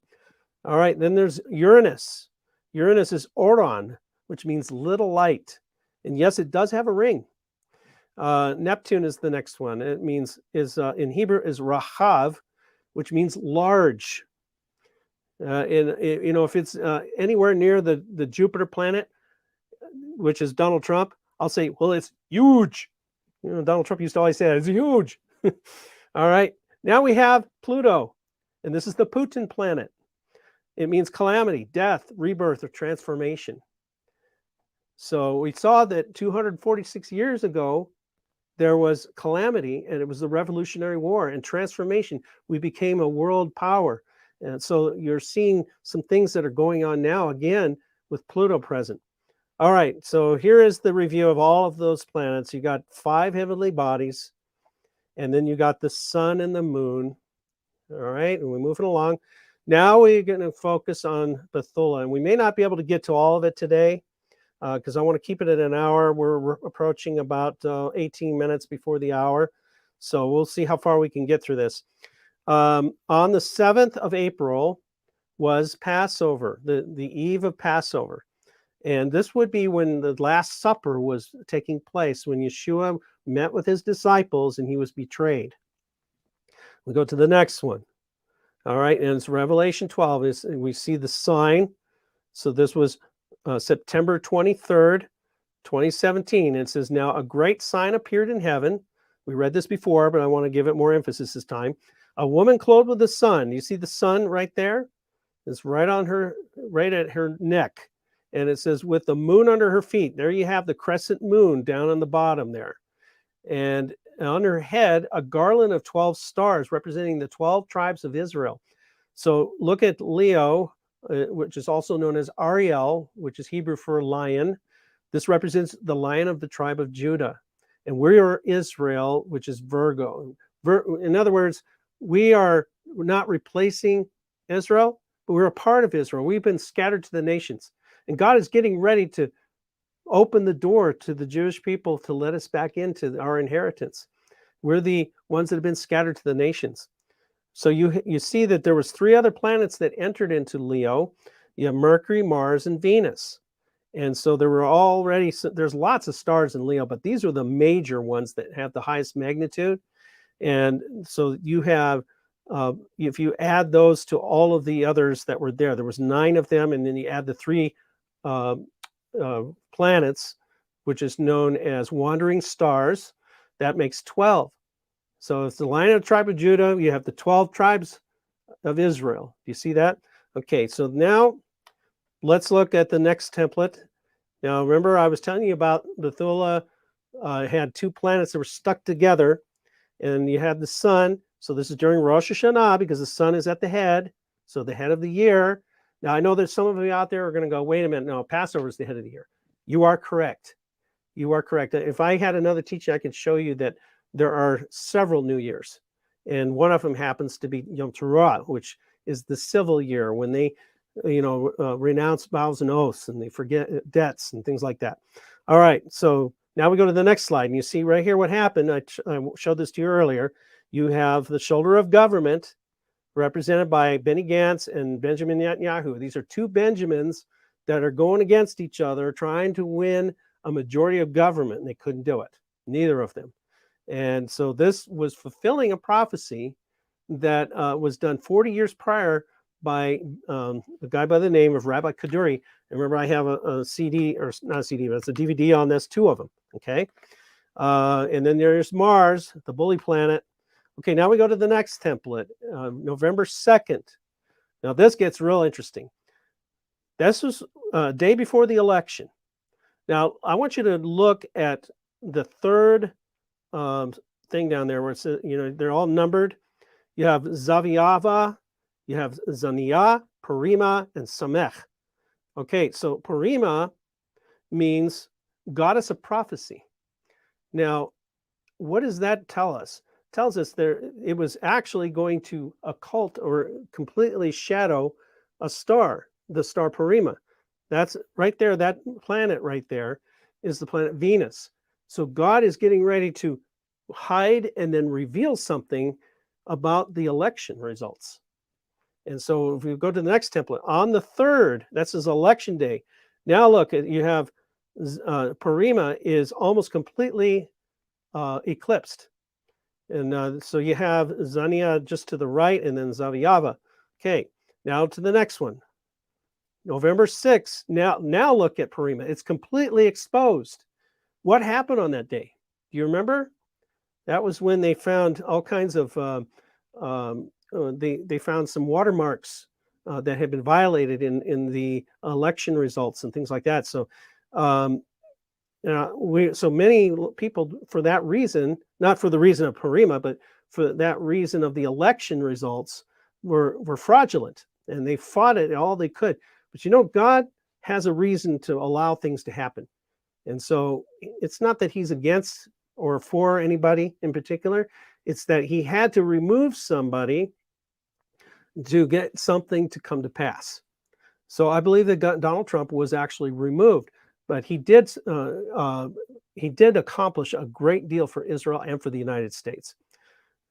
All right, then there's Uranus. Uranus is Oron, which means little light. And yes, it does have a ring. Neptune is the next one. It means in Hebrew is Rahav, which means large. If it's anywhere near the Jupiter planet, which is Donald Trump, I'll say, well, it's huge. Donald Trump used to always say that, it's huge. All right, now we have Pluto, and this is the Putin planet. It means calamity, death, rebirth, or transformation. So we saw that 246 years ago, there was calamity, and it was the Revolutionary War and transformation. We became a world power. And so you're seeing some things that are going on now, again, with Pluto present. All right, so here is the review of all of those planets. You got 5 heavenly bodies, and then you got the sun and the moon. All right, and we're moving along. Now we're going to focus on Bethula, and we may not be able to get to all of it today because I want to keep it at an hour. We're approaching about 18 minutes before the hour, so we'll see how far we can get through this. On the 7th of April was Passover, the eve of Passover. And this would be when the Last Supper was taking place, when Yeshua met with his disciples and he was betrayed. We go to the next one. All right, and it's Revelation 12. We see the sign. So this was September 23rd, 2017. It says, now a great sign appeared in heaven. We read this before, but I want to give it more emphasis this time. A woman clothed with the sun. You see the sun right there? It's right at her neck. And it says, with the moon under her feet. There you have the crescent moon down on the bottom there. And on her head, a garland of 12 stars representing the 12 tribes of Israel. So look at Leo, which is also known as Ariel, which is Hebrew for lion. This represents the lion of the tribe of Judah. And we are Israel, which is Virgo. In other words, we're not replacing Israel, but we're a part of Israel. We've been scattered to the nations. And God is getting ready to open the door to the Jewish people to let us back into our inheritance. We're the ones that have been scattered to the nations. So you see that there was 3 other planets that entered into Leo. You have Mercury, Mars, and Venus. And so there's lots of stars in Leo, but these are the major ones that have the highest magnitude. And so you have, if you add those to all of the others that were there was 9 of them, and then you add the 3 planets, which is known as wandering stars, that makes 12. So it's the Lion of the tribe of Judah. You have the 12 tribes of Israel. Do you see that? Okay, so now let's look at the next template. Now, remember I was telling you about Bethula had 2 planets that were stuck together, and you had the sun. So this is during Rosh Hashanah because the sun is at the head, so the head of the year. Now, I know there's some of you out there are going to go, wait a minute, no, Passover is the head of the year. You are correct. You are correct. If I had another teaching, I could show you that there are several New Years. And one of them happens to be Yom Torah, which is the civil year when they, renounce vows and oaths and they forget debts and things like that. All right, so now we go to the next slide. And you see right here what happened. I showed this to you earlier. You have the shoulder of government represented by Benny Gantz and Benjamin Netanyahu. These are 2 Benjamins that are going against each other, trying to win a majority of government, and they couldn't do it, neither of them. And so this was fulfilling a prophecy that was done 40 years prior by a guy by the name of Rabbi Kaduri. And remember, I have a CD, or not a CD, but it's a DVD on this, 2 of them, okay? And then there's Mars, the bully planet. Okay, now we go to the next template, November 2nd. Now this gets real interesting. This was day before the election. Now I want you to look at the third thing down there where it says, they're all numbered. You have Zaviava, you have Zaniah, Parima, and Samech. Okay, so Parima means goddess of prophecy. Now, what does that tell us? It tells us it was actually going to occult or completely shadow a star, the star Parima. That's right there, that planet right there is the planet Venus. So God is getting ready to hide and then reveal something about the election results. And so if we go to the next template, on the 3rd, that's his election day. Now look, you have Parima is almost completely eclipsed. And so you have Zania just to the right and then Zaviava. Okay, now to the next one. November 6th, now look at Parima. It's completely exposed. What happened on that day? Do you remember? That was when they found all kinds of, they found some watermarks that had been violated in the election results and things like that. So so many people, for that reason, not for the reason of Parima, but for that reason of the election results, were fraudulent, and they fought it all they could. But God has a reason to allow things to happen. And so it's not that he's against or for anybody in particular. It's that he had to remove somebody to get something to come to pass. So I believe that Donald Trump was actually removed, but he did accomplish a great deal for Israel and for the United States.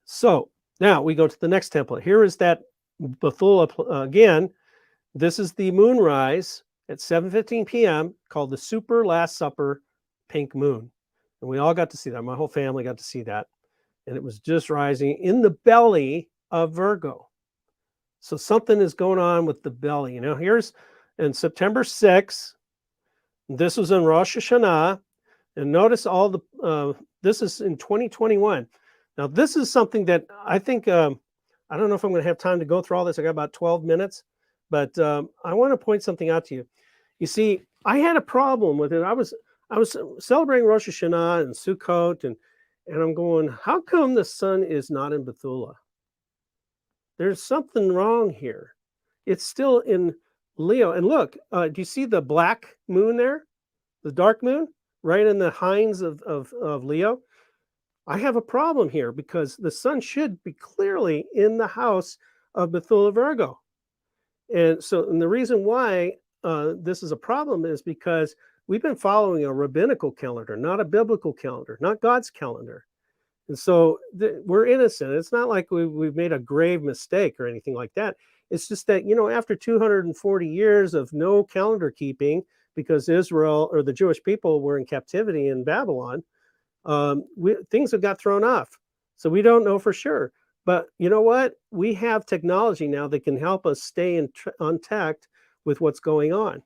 So now we go to the next template. Here is that Bethula again. This is the moonrise at 7:15 p.m. called the Super Last Supper Pink Moon. And we all got to see that. My whole family got to see that. And it was just rising in the belly of Virgo. So something is going on with the belly. Here's in September 6th. This was in Rosh Hashanah. And notice all the, this is in 2021. Now, this is something that I think, I don't know if I'm going to have time to go through all this. I got about 12 minutes. But I want to point something out to you. You see, I had a problem with it. I was celebrating Rosh Hashanah and Sukkot, and I'm going, how come the sun is not in Bethula? There's something wrong here. It's still in Leo. And look, do you see the black moon there? The dark moon? Right in the hinds of Leo? I have a problem here because the sun should be clearly in the house of Bethula Virgo. And the reason why this is a problem is because we've been following a rabbinical calendar, not a biblical calendar, not God's calendar. And so we're innocent. It's not like we've made a grave mistake or anything like that. It's just that, after 240 years of no calendar keeping, because Israel or the Jewish people were in captivity in Babylon, things have got thrown off. So we don't know for sure. But you know what? We have technology now that can help us stay intact with what's going on.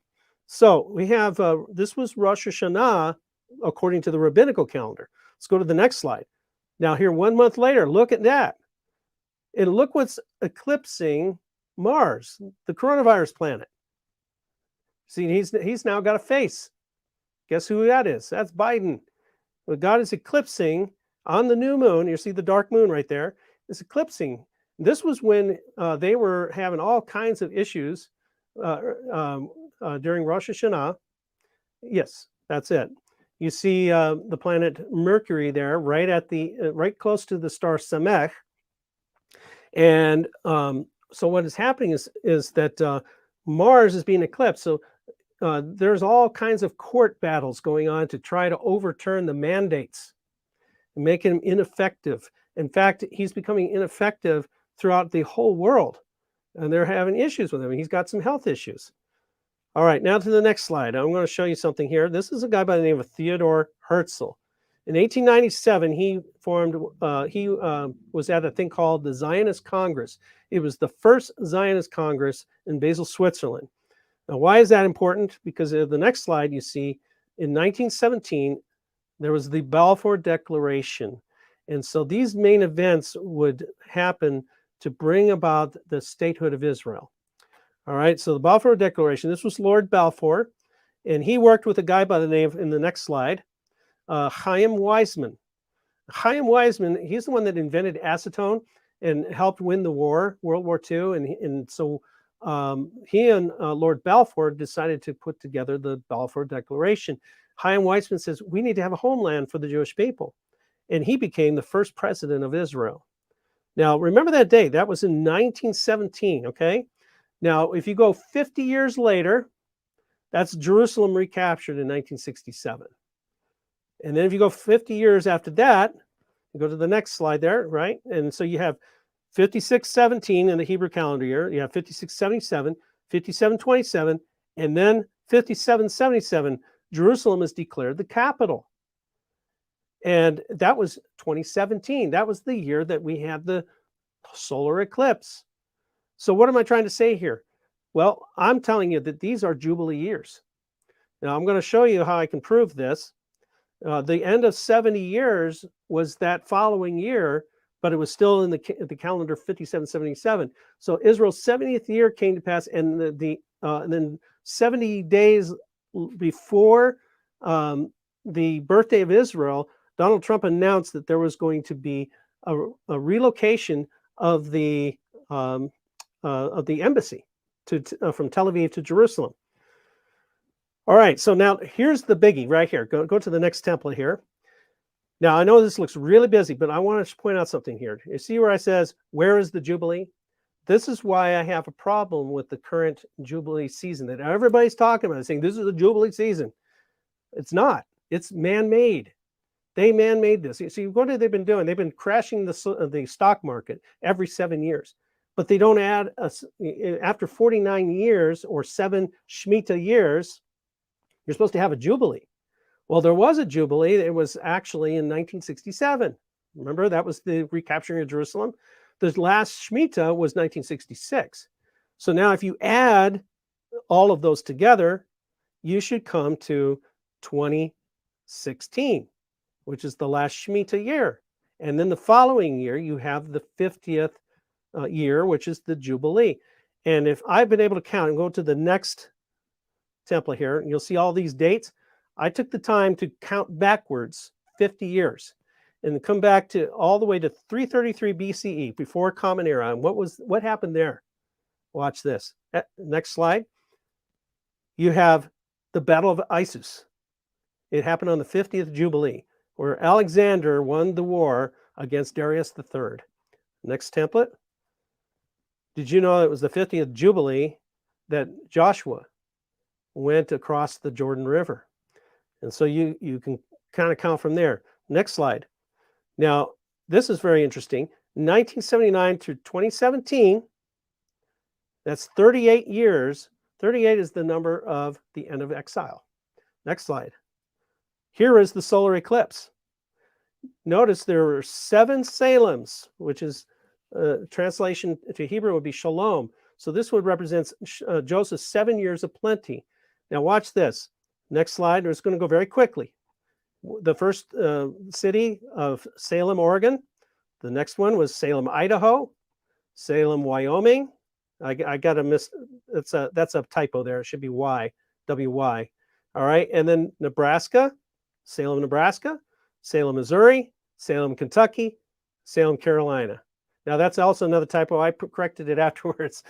So we have, this was Rosh Hashanah, according to the rabbinical calendar. Let's go to the next slide. Now here, 1 month later, look at that. And look what's eclipsing Mars, the coronavirus planet. See, he's now got a face. Guess who that is? That's Biden. But God is eclipsing on the new moon. You see the dark moon right there. It's eclipsing. This was when they were having all kinds of issues during Rosh Hashanah. Yes, that's it. You see the planet Mercury there, right at right close to the star Samech. And so what is happening is that Mars is being eclipsed. So there's all kinds of court battles going on to try to overturn the mandates and make him ineffective. In fact, he's becoming ineffective throughout the whole world, and they're having issues with him. He's got some health issues. All right, now to the next slide. I'm going to show you something here. This is a guy by the name of Theodor Herzl. In 1897, he was at a thing called the Zionist Congress. It was the first Zionist Congress in Basel, Switzerland. Now, why is that important? Because the next slide you see, in 1917, there was the Balfour Declaration. And so these main events would happen to bring about the statehood of Israel. All right, so the Balfour Declaration, this was Lord Balfour, and he worked with a guy by the name, in the next slide, Chaim Weizmann. Chaim Weizmann, he's the one that invented acetone and helped win the war, World War II. And so he and Lord Balfour decided to put together the Balfour Declaration. Chaim Weizmann says, we need to have a homeland for the Jewish people. And he became the first president of Israel. Now, remember that day. That was in 1917, okay? Now, if you go 50 years later, that's Jerusalem recaptured in 1967. And then if you go 50 years after that, you go to the next slide there, right? And so you have 5617 in the Hebrew calendar year, you have 5677, 5727, and then 5777, Jerusalem is declared the capital. And that was 2017. That was the year that we had the solar eclipse. So what am I trying to say here? Well, I'm telling you that these are Jubilee years. Now, I'm going to show you how I can prove this. The end of 70 years was that following year, but it was still in the calendar 5777. So Israel's 70th year came to pass, and and then 70 days before the birthday of Israel, Donald Trump announced that there was going to be a relocation of the embassy from Tel Aviv to Jerusalem. All right, so now here's the biggie right here. Go to the next template here. Now, I know this looks really busy, but I want to point out something here. You see where I says, where is the Jubilee? This is why I have a problem with the current Jubilee season that everybody's talking about, saying this is a Jubilee season. It's not. It's man-made. They man-made this. See, what have they been doing? They've been crashing the stock market every 7 years. But they don't add, after 49 years or 7 Shemitah years, you're supposed to have a Jubilee. Well, there was a Jubilee. It was actually in 1967. Remember, that was the recapturing of Jerusalem. The last Shemitah was 1966. So now if you add all of those together, you should come to 2016, which is the last Shemitah year. And then the following year, you have the 50th year, which is the Jubilee. And if I've been able to count and go to the next template here, and you'll see all these dates. I took the time to count backwards 50 years and come back to all the way to 333 BCE, before Common Era. And what happened there? Watch this. Next slide. You have the Battle of Issus. It happened on the 50th Jubilee, where Alexander won the war against Darius III. Next template. Did you know it was the 50th Jubilee that Joshua went across the Jordan River? And so you can kind of count from there. Next slide. Now, this is very interesting. 1979 through 2017, that's 38 years. 38 is the number of the end of exile. Next slide. Here is the solar eclipse. Notice there were 7 Salems, which is translation to Hebrew would be shalom. So this would represent Joseph's 7 years of plenty. Now watch this. Next slide. It's going to go very quickly. The first city of Salem, Oregon. The next one was Salem, Idaho. Salem, Wyoming. I got to miss. That's a typo there. It should be Y, W-Y. All right. And then Nebraska, Salem, Nebraska. Salem, Missouri. Salem, Kentucky. Salem, Carolina. Now that's also another typo. I corrected it afterwards.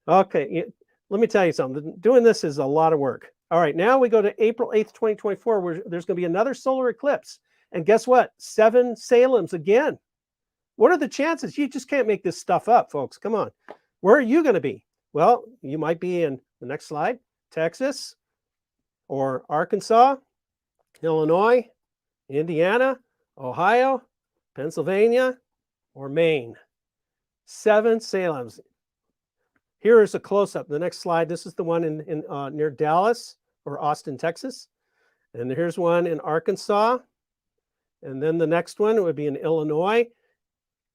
Okay. Let me tell you something. Doing this is a lot of work. All right, now we go to April 8th, 2024, where there's going to be another solar eclipse. And guess what? 7 Salems again. What are the chances? You just can't make this stuff up, folks. Come on. Where are you going to be? Well, you might be in the next slide, Texas, or Arkansas, Illinois, Indiana, Ohio, Pennsylvania, or Maine. 7 Salems. Here is a close-up. The next slide. This is the one in near Dallas or Austin, Texas. And here's one in Arkansas. And then the next one would be in Illinois.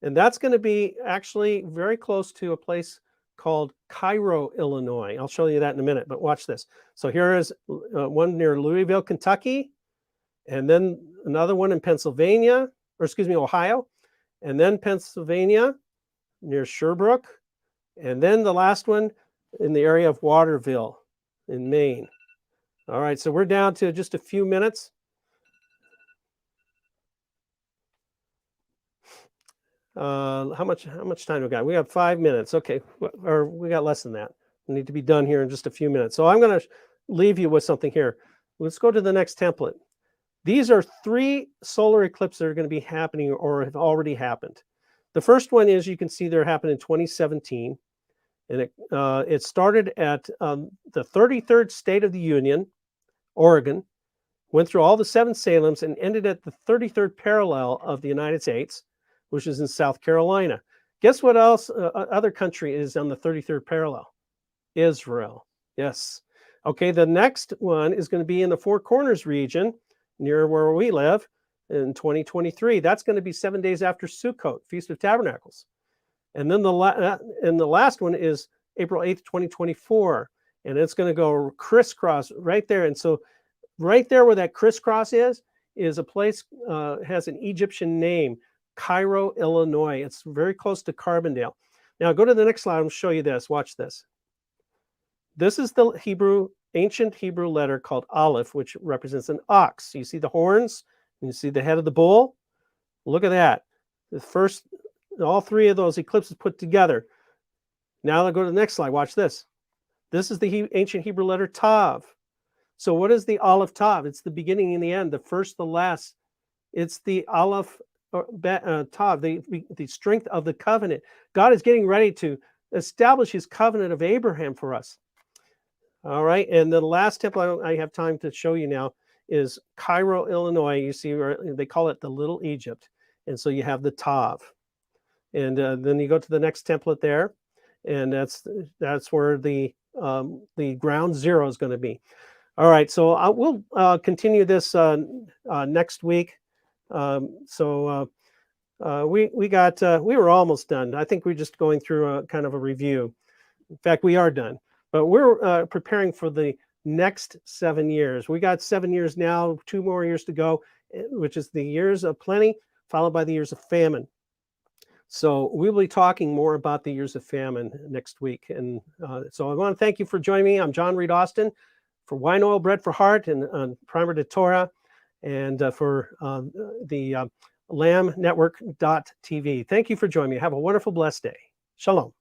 And that's going to be actually very close to a place called Cairo, Illinois. I'll show you that in a minute, but watch this. So here is one near Louisville, Kentucky. And then another one in Pennsylvania, or excuse me, Ohio. And then Pennsylvania near Sherbrooke. And then the last one in the area of Waterville in Maine. All right, so we're down to just a few minutes. How much time we got? We have 5 minutes. Okay, or we got less than that. We need to be done here in just a few minutes. So I'm going to leave you with something here. Let's go to the next template. These are 3 solar eclipses that are going to be happening or have already happened. The first one is, you can see, there happened in 2017, and it started at the 33rd state of the Union, Oregon, went through all the 7 Salems, and ended at the 33rd parallel of the United States, which is in South Carolina. Guess what else other country is on the 33rd parallel? Israel. Yes. Okay, the next one is going to be in the Four Corners region, near where we live, in 2023. That's going to be 7 days after Sukkot, Feast of Tabernacles. And then the last one is April 8th, 2024. And it's going to go crisscross right there. And so right there where that crisscross is a place, has an Egyptian name, Cairo, Illinois. It's very close to Carbondale. Now go to the next slide. I'll show you this. Watch this. This is the ancient Hebrew letter called Aleph, which represents an ox. You see the horns, and you see the head of the bull. Look at that. The first, all 3 of those eclipses put together. Now I'll go to the next slide. Watch this. This is the ancient Hebrew letter Tav. So what is the Aleph Tav? It's the beginning and the end, the first, the last. It's the Aleph Tav, the strength of the covenant. God is getting ready to establish his covenant of Abraham for us. All right, and the last template I have time to show you now is Cairo, Illinois. You see, they call it the Little Egypt. And so you have the Tav. And then you go to the next template there, and that's where the ground zero is going to be. All right, so we'll continue this next week. We were almost done. I think we're just going through a kind of a review. In fact, we are done. But we're preparing for the next 7 years. We got 7 years now, 2 more years to go, which is the years of plenty, followed by the years of famine. So we'll be talking more about the years of famine next week. And so I want to thank you for joining me. I'm John Reed Austin for Wine Oil Bread for Heart and Primer to Torah, and for the LambNetwork.tv. Thank you for joining me. Have a wonderful, blessed day. Shalom.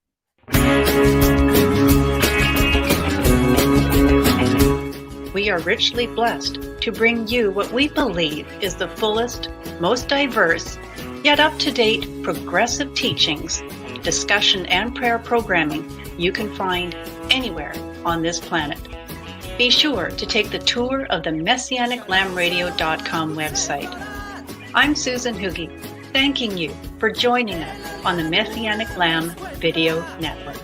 We are richly blessed to bring you what we believe is the fullest, most diverse, yet up-to-date progressive teachings, discussion, and prayer programming you can find anywhere on this planet. Be sure to take the tour of the MessianicLambRadio.com website. I'm Susan Hugie, thanking you for joining us on the Messianic Lamb Video Network.